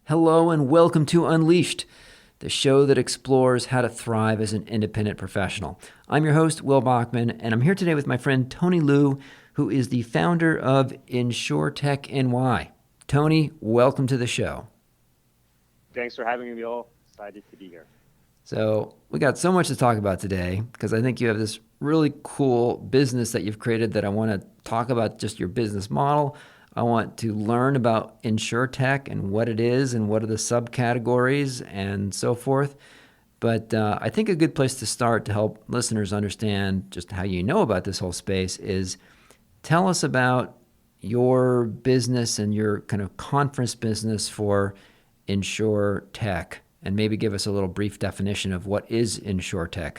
Hello and welcome to Unleashed, the show that explores how to thrive as an independent professional. I'm your host, Will Bachman, and I'm here today with my friend Tony Liu, who is the founder of InsurTechNY. Tony, welcome to the show. Thanks for having me, Will. Excited to be here. So, we got so much to talk about today because I think you have this really cool business that you've created that I want to talk about just your business model. I want to learn about InsurTech and what it is and what are the subcategories and so forth. But I think a good place to start to help listeners understand just how you know about this whole space is tell us about your business and your kind of conference business for InsurTech, and maybe give us a little brief definition of what is InsurTech.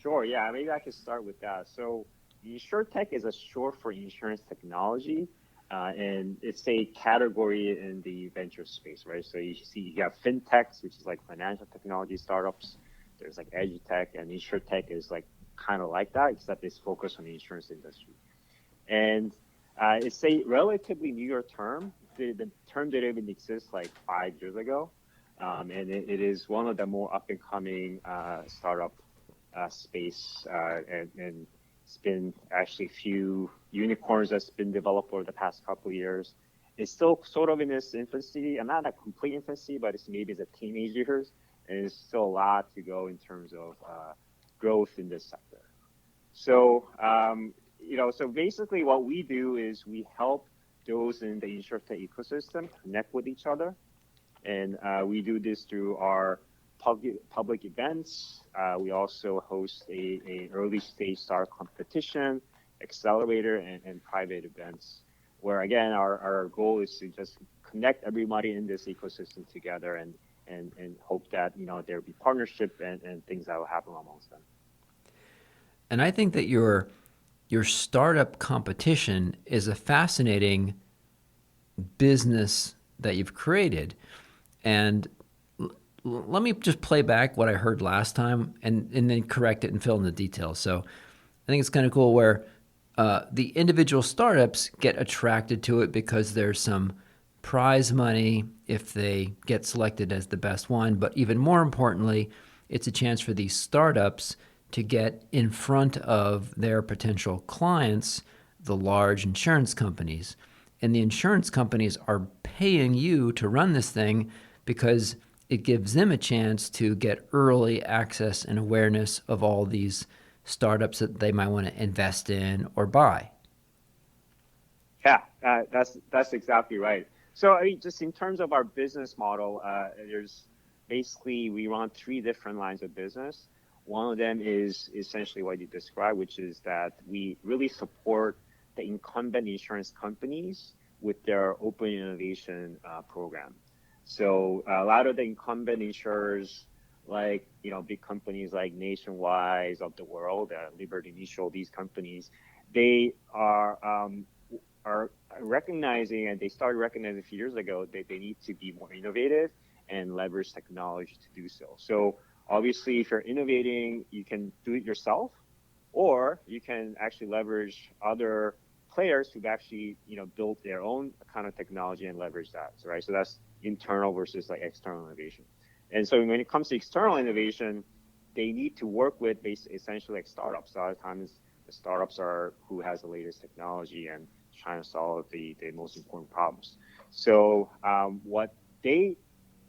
Sure, yeah, maybe I could start with that. So, InsurTech is a short for insurance technology, and it's a category in the venture space, right? So you have fintechs, which is like financial technology startups. There's like edutech, and InsurTech is like kind of like that, except it's focused on the insurance industry. And it's a relatively newer term. The term didn't even exist like 5 years ago. And it is one of the more up and coming startup space. And it's been actually a few unicorns that's been developed over the past couple of years. It's still sort of in its infancy, and not a complete infancy, but it's maybe the teenage years. And there's still a lot to go in terms of growth in this sector. So, so basically what we do is we help those in the InsurTech ecosystem connect with each other. And we do this through our public events. We also host a early stage startup competition, accelerator, and private events, where again, our goal is to just connect everybody in this ecosystem together and hope that, there'll be partnership and things that will happen amongst them. And I think that your startup competition is a fascinating business that you've created. And let me just play back what I heard last time and then correct it and fill in the details. So I think it's kind of cool where the individual startups get attracted to it because there's some prize money if they get selected as the best one. But even more importantly, it's a chance for these startups to get in front of their potential clients, the large insurance companies. And the insurance companies are paying you to run this thing because it gives them a chance to get early access and awareness of all these startups that they might want to invest in or buy. Yeah, that's exactly right. So I mean, just in terms of our business model, there's basically we run three different lines of business. One of them is essentially what you described, which is that we really support the incumbent insurance companies with their open innovation program. So a lot of the incumbent insurers, like big companies like Nationwide of the world, Liberty Mutual, these companies, they are recognizing, and they started recognizing a few years ago, that they need to be more innovative and leverage technology to do so. So obviously, if you're innovating, you can do it yourself, or you can actually leverage other players who've actually built their own kind of technology and leverage that. So, right, so that's internal versus like external innovation. And so when it comes to external innovation, they need to work with essentially like startups. A lot of times, the startups are who has the latest technology and trying to solve the most important problems. So what they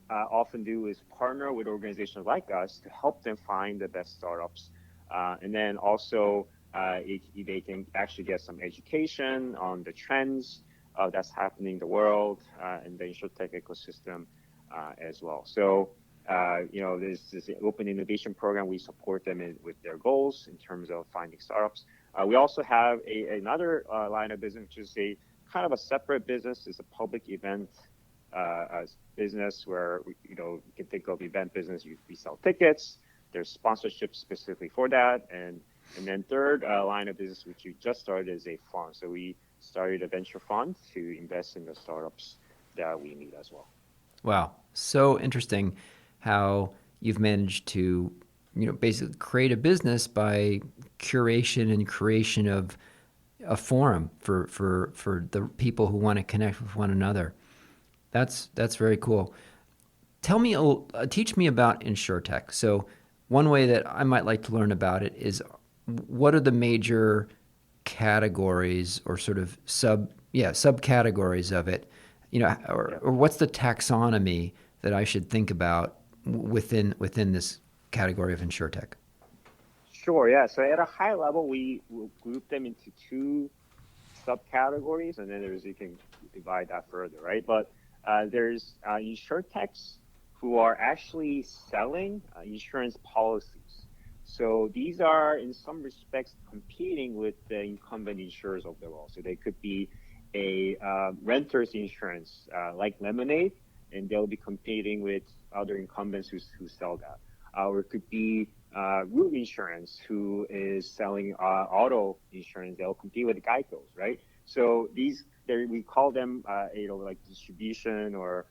often do is partner with organizations like us to help them find the best startups. And then also they can actually get some education on the trends that's happening in the world and the InsurTech ecosystem as well. So, there's this open innovation program. We support them with their goals in terms of finding startups. We also have another line of business, which is a kind of a separate business. It's a public event business where you can think of event business. We sell tickets. There's sponsorship specifically for that, and then third line of business, which we just started, is a fund. So we started a venture fund to invest in the startups that we need as well. Wow, so interesting how you've managed to basically create a business by curation and creation of a forum for the people who want to connect with one another. That's very cool. Teach me about InsurTech. So, one way that I might like to learn about it is what are the major categories or sort of subcategories of it, Yeah. or what's the taxonomy that I should think about within this category of InsurTech? Sure. Yeah. So at a high level, we will group them into two subcategories, and then you can divide that further, right? But there's insurtechs who are actually selling insurance policies. So these are, in some respects, competing with the incumbent insurers of the world. So they could be a renter's insurance like Lemonade, and they'll be competing with other incumbents who sell that. Or it could be Root Insurance, who is selling auto insurance. They'll compete with Geico's, right? So we call them, like distribution, or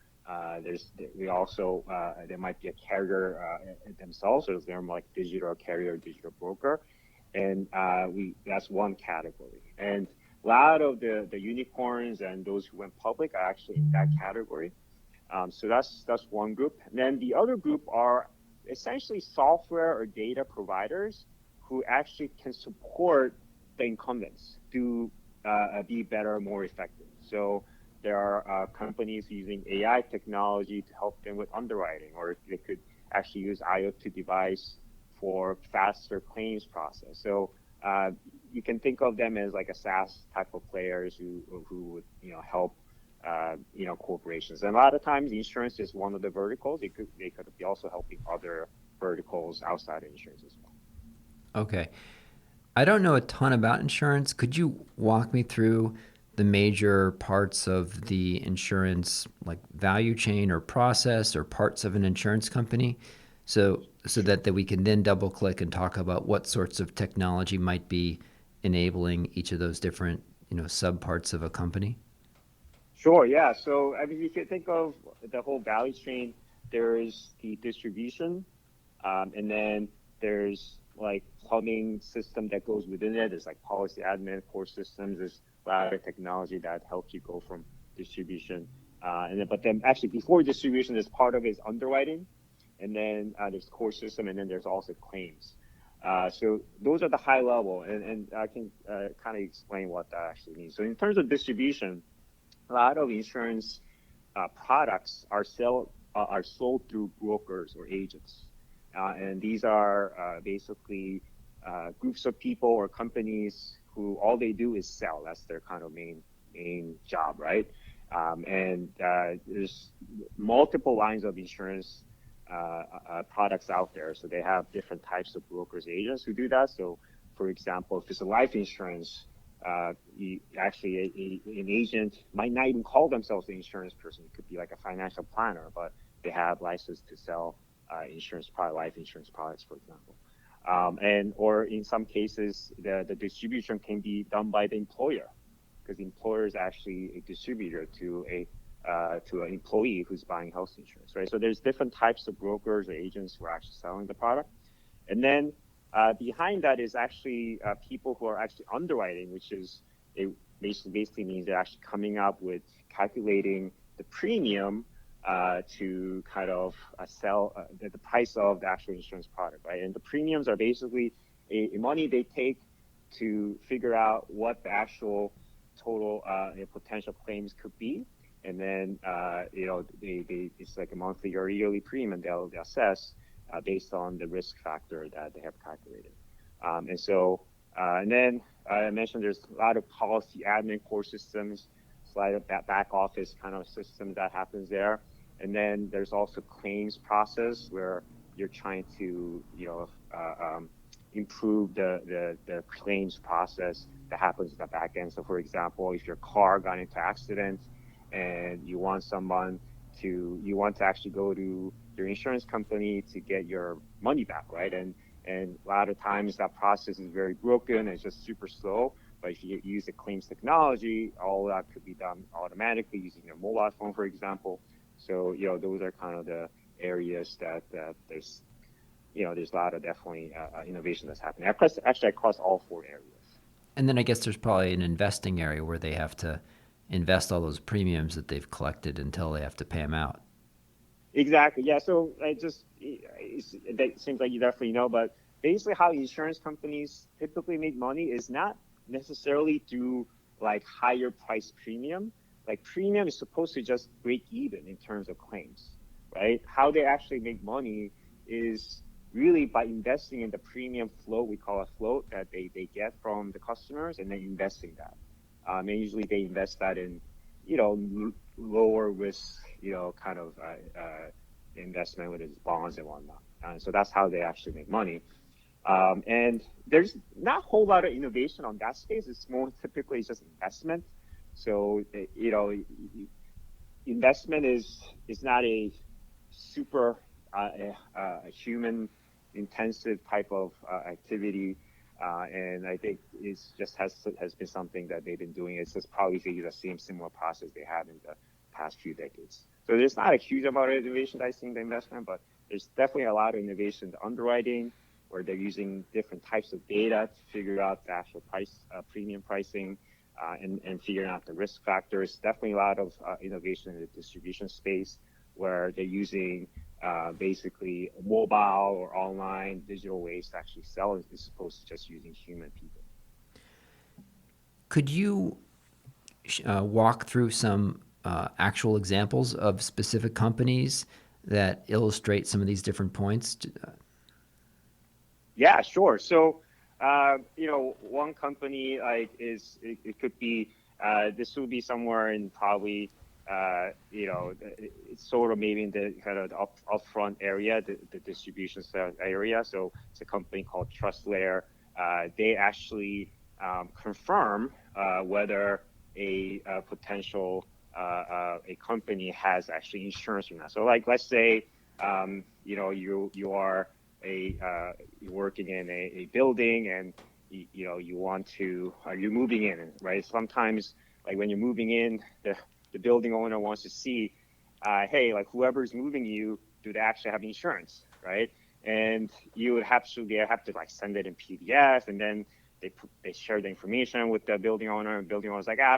we also there might be a carrier themselves, so they're more like digital carrier, digital broker, and that's one category. And a lot of the unicorns and those who went public are actually in that category. So that's one group. And then the other group are essentially software or data providers who actually can support the incumbents to be better, more effective. So there are companies using AI technology to help them with underwriting, or they could actually use IoT device for faster claims process. So you can think of them as like a SaaS type of players who would help corporations. And a lot of times insurance is one of the verticals. They could be also helping other verticals outside of insurance as well. Okay. I don't know a ton about insurance. Could you walk me through the major parts of the insurance, like value chain or process or parts of an insurance company, so that we can then double click and talk about what sorts of technology might be enabling each of those different, sub parts of a company? Sure, yeah. So I mean, if you think of the whole value chain, there is the distribution, and then there's like plumbing system that goes within it. There's like policy admin, core systems. There's a lot of technology that helps you go from distribution. But then actually before distribution, there's part of it is underwriting, and then there's core system, and then there's also claims. So those are the high level, and I can kind of explain what that actually means. So in terms of distribution, a lot of insurance products are sold through brokers or agents, and these are basically groups of people or companies who all they do is sell. That's their kind of main job, right? And there's multiple lines of insurance products out there, so they have different types of brokers, agents who do that. So, for example, if it's a life insurance, an agent might not even call themselves an insurance person. It could be like a financial planner, but they have license to sell life insurance products, for example. Or in some cases, the distribution can be done by the employer, because the employer is actually a distributor to an employee who's buying health insurance, right? So there's different types of brokers or agents who are actually selling the product. And then behind that is actually people who are actually underwriting, which is basically means they're actually coming up with calculating the premium to kind of sell the price of the actual insurance product, right? And the premiums are basically a money they take to figure out what the actual total potential claims could be. And then, it's like a monthly or yearly premium they'll assess based on the risk factor that they have calculated. And then I mentioned there's a lot of policy admin core systems, a lot of back office kind of system that happens there. And then there's also claims process where you're trying to, improve the claims process that happens at the back end. So for example, if your car got into accident and you want to actually go to your insurance company to get your money back, right? And a lot of times that process is very broken. It's just super slow. But if you use the claims technology, all that could be done automatically using your mobile phone, for example. So, those are kind of the areas that there's a lot of definitely innovation that's happening across all four areas. And then I guess there's probably an investing area where they have to invest all those premiums that they've collected until they have to pay them out. Exactly. Yeah. So it seems like you definitely know, but basically how insurance companies typically make money is not necessarily through like higher price premium. Like premium is supposed to just break even in terms of claims, right? How they actually make money is really by investing in the premium float, we call a float, that they get from the customers, and then investing that. And usually they invest that in, lower risk, kind of investment with its bonds and whatnot. So that's how they actually make money. And there's not a whole lot of innovation on that space. It's more typically just investment. So, investment is not a super human intensive type of activity. And I think it's just has been something that they've been doing. It's just probably the same similar process they had in the past few decades. So there's not a huge amount of innovation that I see in the investment, but there's definitely a lot of innovation in the underwriting, where they're using different types of data to figure out the actual price, premium pricing, and figuring out the risk factors. Definitely a lot of innovation in the distribution space, where they're using basically mobile or online digital ways to actually sell, as opposed to just using human people. Could you walk through some actual examples of specific companies that illustrate some of these different points? Yeah, sure. So, one company like it could be this would be somewhere in probably it's sort of maybe in the kind of the upfront area, the distribution area. So it's a company called TrustLayer. They actually confirm whether a potential a company has actually insurance or not. So like let's say you are you're working in a building, and you want to you're moving in, right? Sometimes like when you're moving in, the building owner wants to see, hey, like whoever's moving you, do they actually have insurance, right? And you would have to like send it in PDF, and then they share the information with the building owner, and building owner's like, I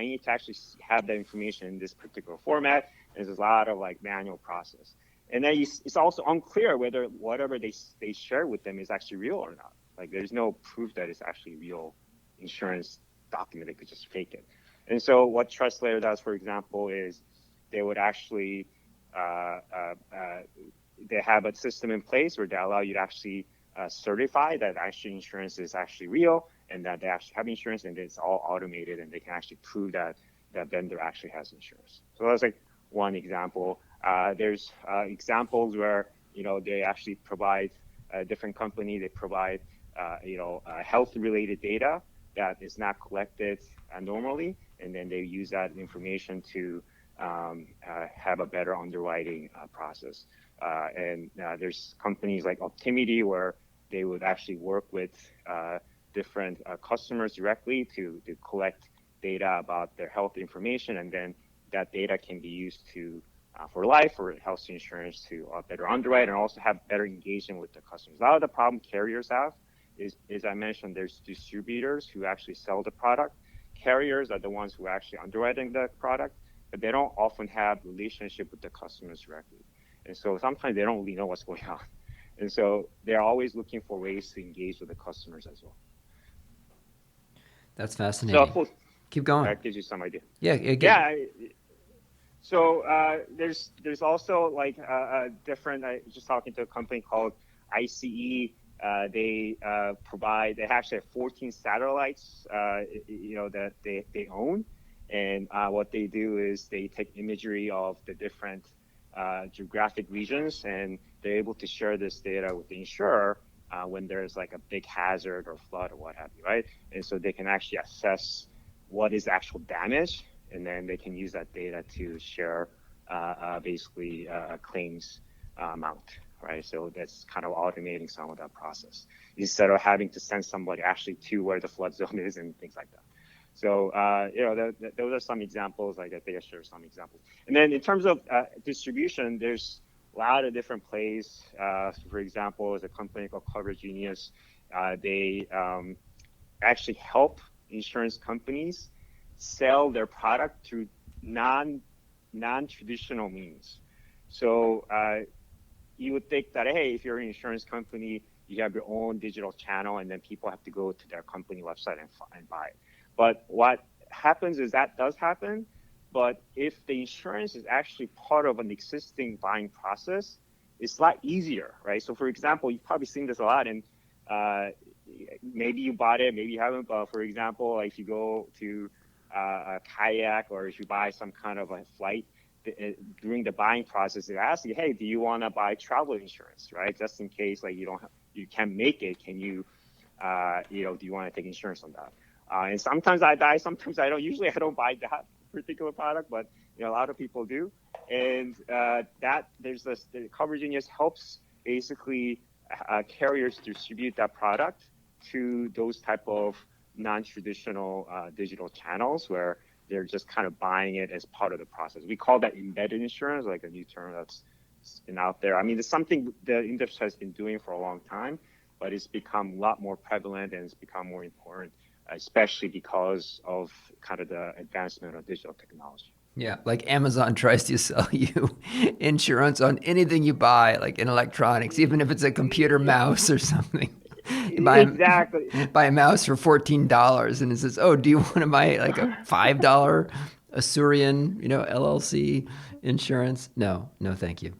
need to actually have that information in this particular format. And there's a lot of like manual process. And then it's also unclear whether whatever they share with them is actually real or not. Like there's no proof that it's actually real insurance document. They could just fake it. And so what TrustLayer does, for example, is they would actually they have a system in place where they allow you to actually certify that actually insurance is actually real, and that they actually have insurance, and it's all automated, and they can actually prove that that vendor actually has insurance. So that's like one example. There's examples where they actually provide a different company. They provide health-related data that is not collected normally, and then they use that information to have a better underwriting process. And there's companies like Optimity, where they would actually work with different customers directly to collect data about their health information, and then that data can be used to for life or health insurance to better underwrite and also have better engagement with the customers. A lot of the problem carriers have is, as I mentioned, there's distributors who actually sell the product. Carriers are the ones who are actually underwriting the product, but they don't often have relationship with the customers directly. And so sometimes they don't really know what's going on. And so they're always looking for ways to engage with the customers as well. That's fascinating. So keep going. That gives you some idea. Yeah. So there's also like a different. I was just talking to a company called ICE. They actually have 14 satellites, that they own, and what they do is they take imagery of the different geographic regions, and they're able to share this data with the insurer when there's like a big hazard or flood or what have you, right? And so they can actually assess what is actual damage, and then they can use that data to share basically a claims amount, right? So that's kind of automating some of that process instead of having to send somebody actually to where the flood zone is and things like that. So, those are some examples. Like I think I share some examples. And then in terms of distribution, there's a lot of different plays. For example, there's a company called Coverage Genius. They actually help insurance companies sell their product through non-traditional means. So you would think that, hey, if you're an insurance company, you have your own digital channel, and then people have to go to their company website and buy it. But what happens is that does happen. But if the insurance is actually part of an existing buying process, it's a lot easier, right? So for example, you've probably seen this a lot, and maybe you bought it, maybe you haven't. But for example, like if you go to a kayak, or if you buy some kind of a flight, during the buying process, they ask you, hey, do you want to buy travel insurance, right? Just in case like you can't make it, can you, do you want to take insurance on that? And sometimes I die, sometimes I don't. Usually I don't buy that particular product, but a lot of people do. And that there's this, the Coverage Genius helps basically carriers distribute that product to those type of non-traditional digital channels where they're just kind of buying it as part of the process. We call that embedded insurance, like a new term that's been out there. I mean, it's something the industry has been doing for a long time, but it's become a lot more prevalent and it's become more important, especially because of kind of the advancement of digital technology. Yeah, like Amazon tries to sell you insurance on anything you buy, like in electronics, even if it's a computer mouse or something. You Exactly. buy a mouse for $14, and it says, "Oh, do you want to buy like a $5 Asurian, LLC insurance?" No, no, thank you.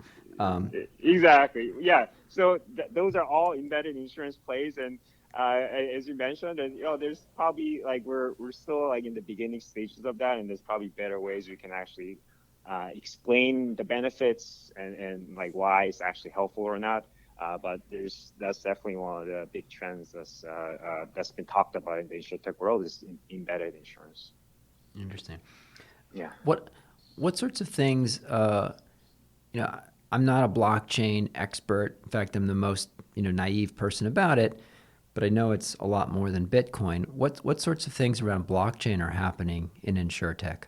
Exactly. Yeah. So those are all embedded insurance plays, and as you mentioned, and there's probably like we're still like in the beginning stages of that, and there's probably better ways we can actually explain the benefits and like why it's actually helpful or not. But that's definitely one of the big trends that's been talked about in the InsurTech world is embedded insurance. Interesting. Yeah. What sorts of things? I'm not a blockchain expert. In fact, I'm the most naive person about it. But I know it's a lot more than Bitcoin. What sorts of things around blockchain are happening in InsurTech?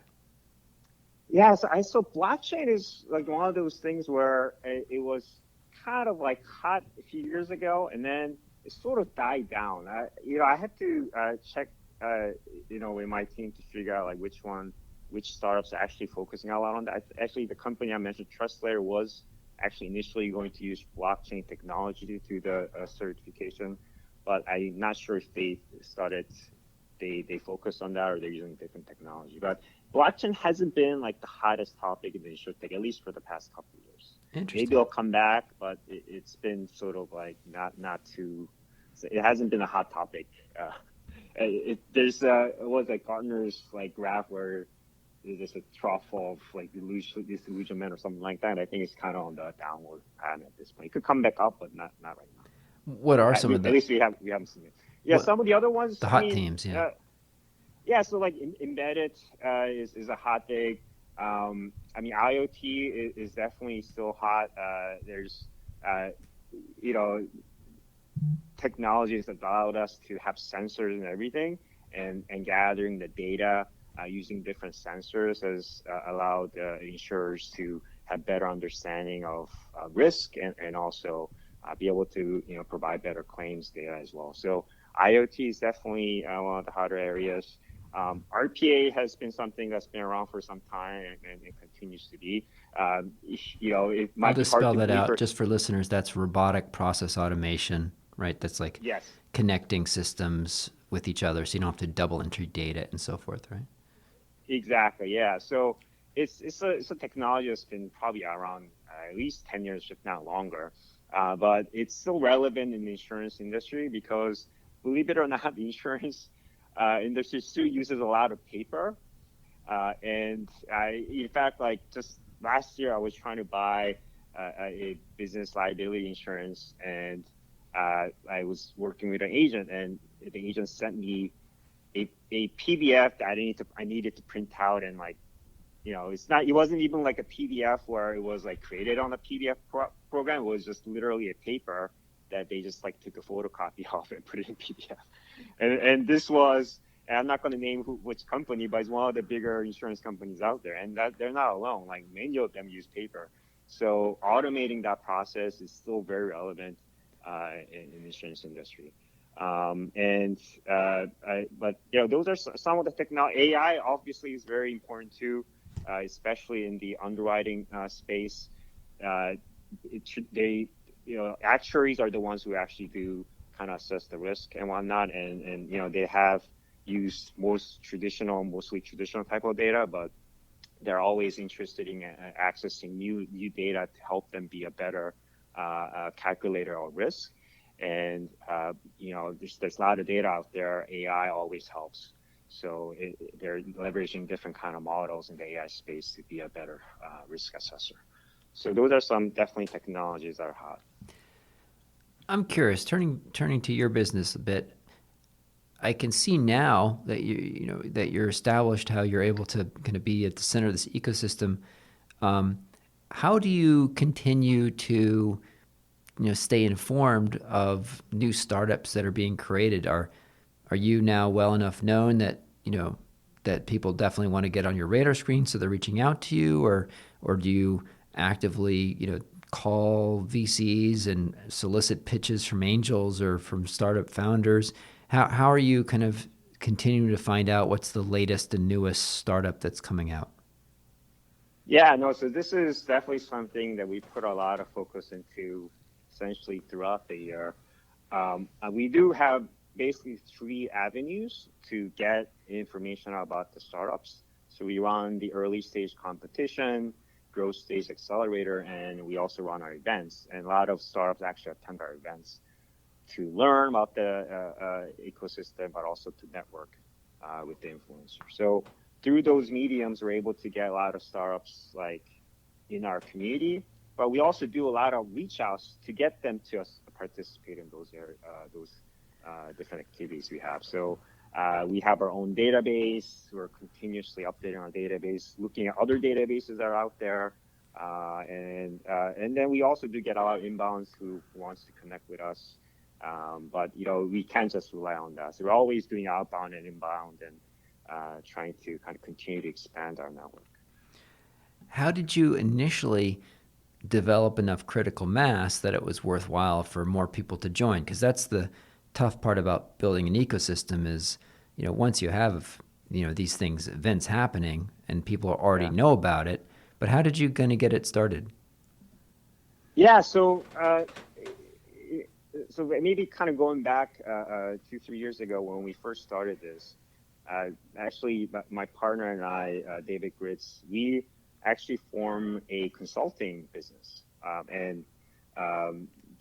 Yeah, so blockchain is like one of those things where it was kind of like hot a few years ago, and then it sort of died down. I had to check, with my team to figure out like which startups are actually focusing a lot on that. Actually, the company I mentioned, TrustLayer, was actually initially going to use blockchain technology to do the certification, but I'm not sure if they focus on that or they're using different technology. But blockchain hasn't been like the hottest topic in the InsurTech, at least for the past couple of years. Interesting. Maybe it'll come back, but it's been sort of like not too. It hasn't been a hot topic. There's was like Gartner's like graph where there's a trough of like disillusionment or something like that. I think it's kind of on the downward pattern at this point. It could come back up, but not right now. What are some of At least we haven't seen it. Yeah, some of the other ones. The hot themes, yeah. Yeah, so like embedded is a hot thing. IoT is definitely still hot. There's technologies that allowed us to have sensors and everything, and gathering the data using different sensors has allowed insurers to have better understanding of risk and also be able to provide better claims data as well. So IoT is definitely one of the hotter areas. RPA has been something that's been around for some time and it continues to be. It might I'll just spell that out for, just for listeners. That's robotic process automation, right? That's like yes, connecting systems with each other, so you don't have to double entry data and so forth, right? exactly. Yeah. So it's a technology that's been probably around at least 10 years, if not longer. But it's still relevant in the insurance industry because, believe it or not, the insurance industry still uses a lot of paper. In fact, like just last year, I was trying to buy a business liability insurance, and I was working with an agent, and the agent sent me a PDF that I needed to print out, and like, it wasn't even like a PDF where it was like created on a PDF program. It was just literally a paper that they just like took a photocopy of and put it in PDF. And this was, and I'm not going to name which company, but it's one of the bigger insurance companies out there, and that they're not alone. Like many of them use paper. So automating that process is still very relevant in the insurance industry. But those are some of the technology. AI obviously is very important too, especially in the underwriting space. Uh, they, actuaries are the ones who actually do kind of assess the risk and whatnot, and they have used mostly traditional type of data, but they're always interested in accessing new data to help them be a better calculator of risk. And there's a lot of data out there. AI always helps. So they're leveraging different kind of models in the AI space to be a better risk assessor. So those are some definitely technologies that are hot. I'm curious, turning to your business a bit. I can see now that that you're established, how you're able to kind of be at the center of this ecosystem. Um, how do you continue to stay informed of new startups that are being created? Are you now well enough known that that people definitely want to get on your radar screen, so they're reaching out to you, or do you actively call VCs and solicit pitches from angels or from startup founders? How are you kind of continuing to find out what's the latest and newest startup that's coming out? Yeah, no, so this is definitely something that we put a lot of focus into essentially throughout the year. We do have basically three avenues to get information about the startups. So we run the early stage competition, growth stage accelerator, and we also run our events. And a lot of startups actually attend our events to learn about the ecosystem, but also to network with the influencer. So through those mediums, we're able to get a lot of startups like in our community, but we also do a lot of reach outs to get them to participate in those different activities we have. So we have our own database. We're continuously updating our database, looking at other databases that are out there. And then we also do get a lot of inbounds who wants to connect with us. But we can't just rely on that. So we're always doing outbound and inbound and trying to kind of continue to expand our network. How did you initially develop enough critical mass that it was worthwhile for more people to join? Because that's the tough part about building an ecosystem is, once you have, these things, events happening and people already know about it, but how did you kind of get it started? Yeah, so maybe kind of going back 2-3 years ago when we first started this, actually my partner and I, David Gritz, we actually formed a consulting business. And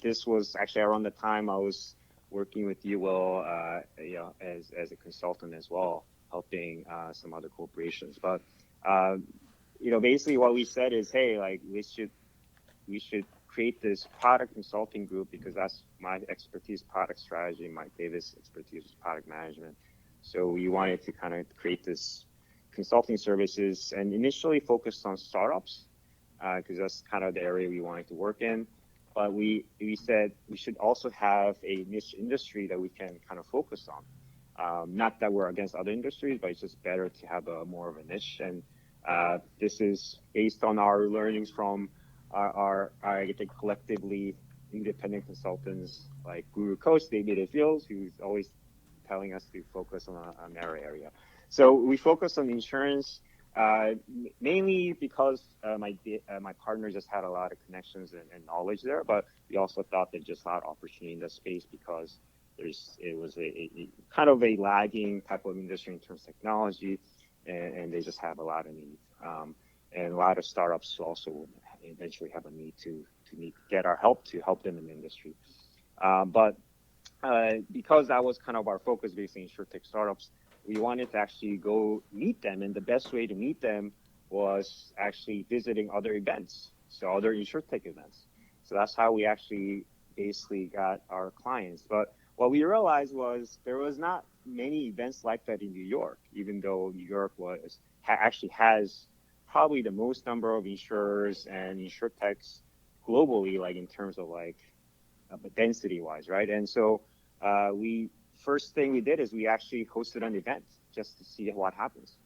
this was actually around the time I was working with you, Will, as a consultant as well, helping some other corporations. But basically what we said is, hey, like we should create this product consulting group because that's my expertise, product strategy. Mike Davis' expertise is product management. So we wanted to kind of create this consulting services and initially focused on startups because that's kind of the area we wanted to work in. But we said we should also have a niche industry that we can kind of focus on. Not that we're against other industries, but it's just better to have more of a niche. And this is based on our learnings from our I think collectively independent consultants like Guru Coach, David Fields, who's always telling us to focus on a narrow area. So we focus on insurance mainly because my partner just had a lot of connections and knowledge there, but we also thought there's just a lot of opportunity in the space because it was a kind of a lagging type of industry in terms of technology, and they just have a lot of need. And a lot of startups also eventually have a need to get our help to help them in the industry. But because that was kind of our focus, basically InsurTech startups, we wanted to actually go meet them, and the best way to meet them was actually visiting other events, so other InsurTech events. So that's how we actually basically got our clients. But what we realized was there was not many events like that in New York, even though New York actually has probably the most number of insurers and InsurTechs globally, like in terms of like density wise, right? And so first thing we did is we actually hosted an event just to see what happens.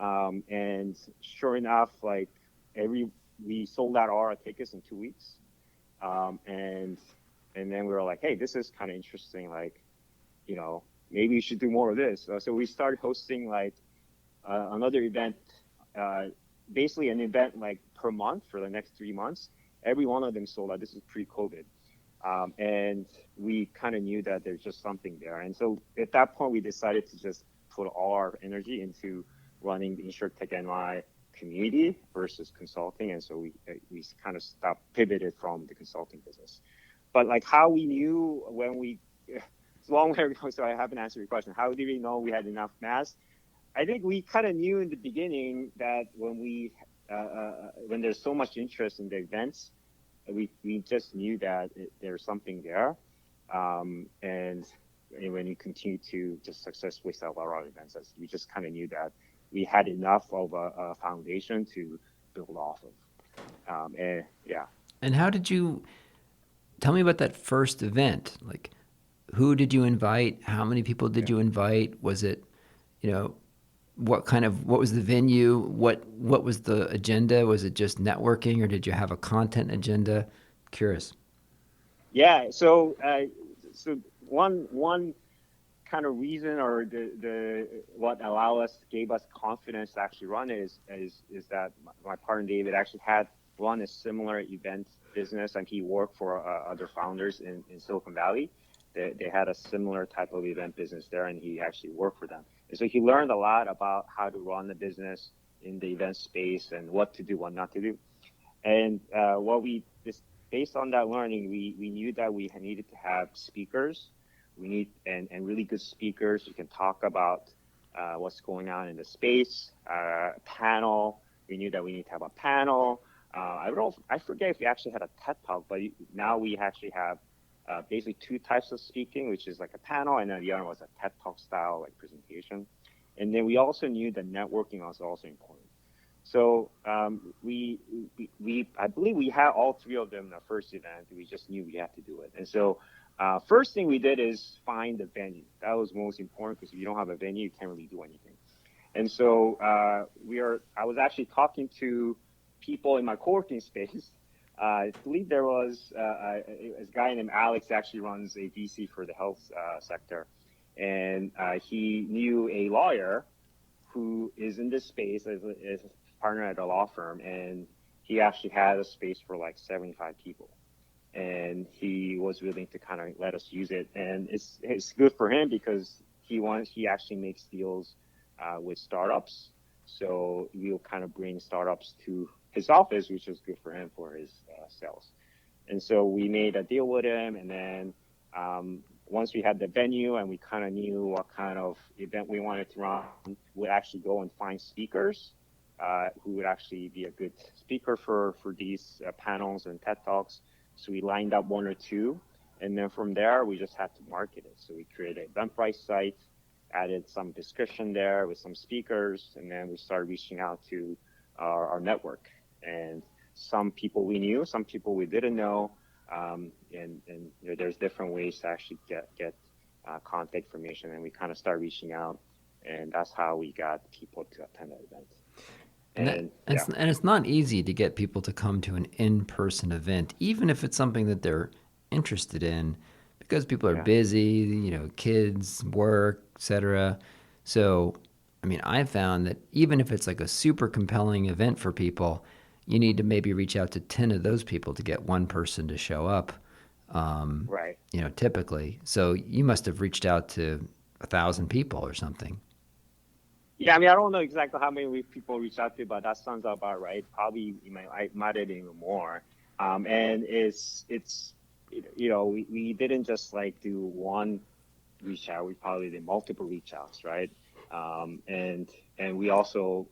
And sure enough, like we sold out all our tickets in 2 weeks. And then we were like, hey, this is kind of interesting. Like maybe you should do more of this. So we started hosting like another event, uh, basically an event like per month for the next 3 months. Every one of them sold out. This is pre-COVID. And we kind of knew that there's just something there. And so at that point, we decided to just put all our energy into running the InsurTechNY community versus consulting. And so we kind of stopped, pivoted from the consulting business. But like how we knew when it's a long way ago, so I haven't answered your question. How did we know we had enough mass? I think we kind of knew in the beginning that when there's so much interest in the events, we just knew that there's something there, and when you continue to just successfully sell our events, we just kind of knew that we had enough of a foundation to build off of, and yeah. And how did you tell me about that first event? Like, who did you invite? How many people did Yeah. you invite? Was it, you know, what was the venue? What was the agenda? Was it just networking, or did you have a content agenda? Curious. Yeah. So one kind of reason, or the what gave us confidence to actually run it is that my partner David actually had run a similar event business, and he worked for other founders in Silicon Valley. They had a similar type of event business there, and he actually worked for them. And so he learned a lot about how to run the business in the event space and what to do, what not to do. And based on that learning, we knew that we needed to have speakers. We need and really good speakers who can talk about what's going on in the space. Panel. We knew that we need to have a panel. I forget if we actually had a TED talk, but now we actually have basically two types of speaking, which is like a panel, and then the other was a TED talk style like presentation. And then we also knew that networking was also important. So I believe we had all three of them in the first event. We just knew we had to do it. And so first thing we did is find a venue. That was most important, because if you don't have a venue, you can't really do anything. And so I was actually talking to people in my co-working space. I believe there was a guy named Alex actually runs a VC for the health sector. And he knew a lawyer who is in this space as a partner at a law firm, and he actually had a space for like 75 people, and he was willing to kind of let us use it. And it's good for him because he actually makes deals with startups, so we'll kind of bring startups to his office, which is good for him for his sales. And so we made a deal with him, and then once we had the venue and we kind of knew what kind of event we wanted to run, we'd actually go and find speakers who would actually be a good speaker for these panels and TED Talks. So we lined up one or two, and then from there, we just had to market it. So we created an Eventbrite site, added some description there with some speakers, and then we started reaching out to our network. And some people we knew, some people we didn't know, and there's different ways to actually get contact information, and we kind of start reaching out, and that's how we got people to attend the event. And it's not easy to get people to come to an in-person event, even if it's something that they're interested in, because people are busy, kids, work, etc. So, I mean, I've found that even if it's like a super compelling event for people, you need to maybe reach out to 10 of those people to get one person to show up, Right. typically. So you must have reached out to 1,000 people or something. Yeah, I mean, I don't know exactly how many people reach out to, but that sounds about right. Probably I might have even more. And we didn't just like do one reach out. We probably did multiple reach outs, right? And we also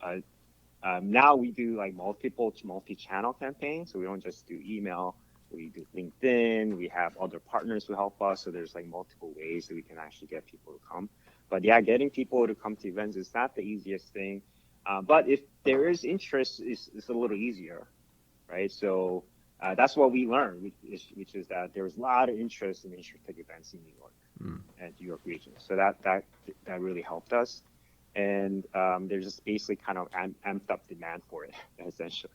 now we do like multi-channel campaigns. So we don't just do email. We do LinkedIn. We have other partners who help us. So there's like multiple ways that we can actually get people to come. But yeah, getting people to come to events is not the easiest thing. But if there is interest, it's a little easier, right? So that's what we learned, which is that there's a lot of interest in InsurTech events in New York and New York region. So that really helped us. And there's just basically kind of amped up demand for it, essentially.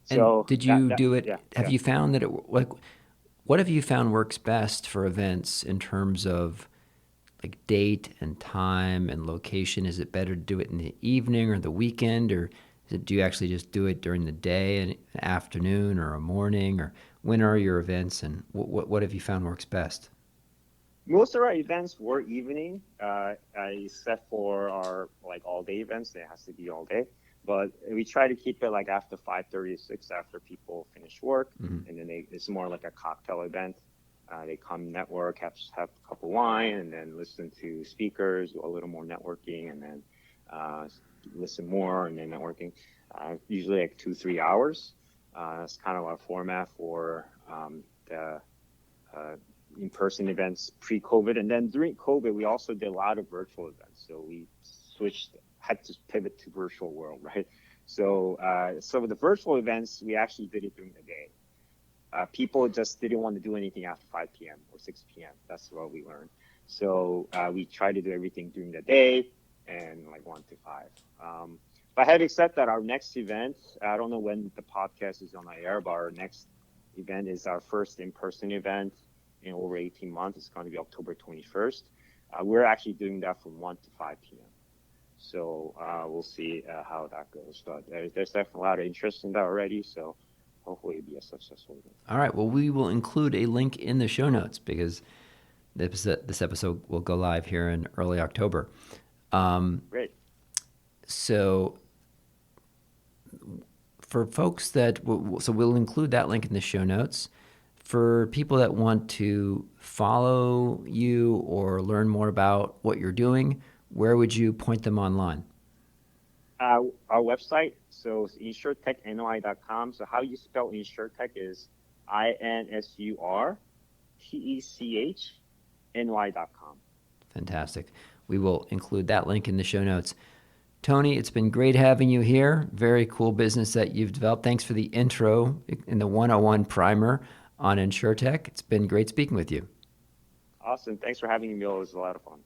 And So did you do it? yeah, Have yeah. you found that what have you found works best for events in terms of like date and time and location? Is it better to do it in the evening or the weekend, or do you actually just do it during the day, an afternoon or a morning, or when are your events, and what have you found works best? Most of our events were evening, except for our like all day events. It has to be all day, but we try to keep it like after 5:36 after people finish work, and then it's more like a cocktail event. They come network, have a cup of wine, and then listen to speakers, do a little more networking, and then uh, listen more, and then networking. Usually like 2-3 hours. That's kind of our format for the uh, in-person events pre-COVID, and then during COVID, we also did a lot of virtual events. So we had to pivot to virtual world, right? So with the virtual events, we actually did it during the day. People just didn't want to do anything after 5 p.m. or 6 p.m. That's what we learned. So we try to do everything during the day and like 1 to 5. But having said that, our next event, I don't know when the podcast is on the air, but our next event is our first in-person event in over 18 months. It's going to be October 21st. We're actually doing that from 1 to 5 p.m. So we'll see how that goes. But there's definitely a lot of interest in that already. So hopefully it'll be a successful event. All right. Well, we will include a link in the show notes because this episode will go live here in early October. Great. So for folks that, so we'll include that link in the show notes. For people that want to follow you or learn more about what you're doing, where would you point them online? Our website, so it's InsurTechNY.com. So how you spell InsurTech is InsurTechNY.com. Fantastic. We will include that link in the show notes. Tony, it's been great having you here. Very cool business that you've developed. Thanks for the intro and the 101 primer on InsurTech. It's been great speaking with you. Awesome. Thanks for having me, Bill. It was a lot of fun.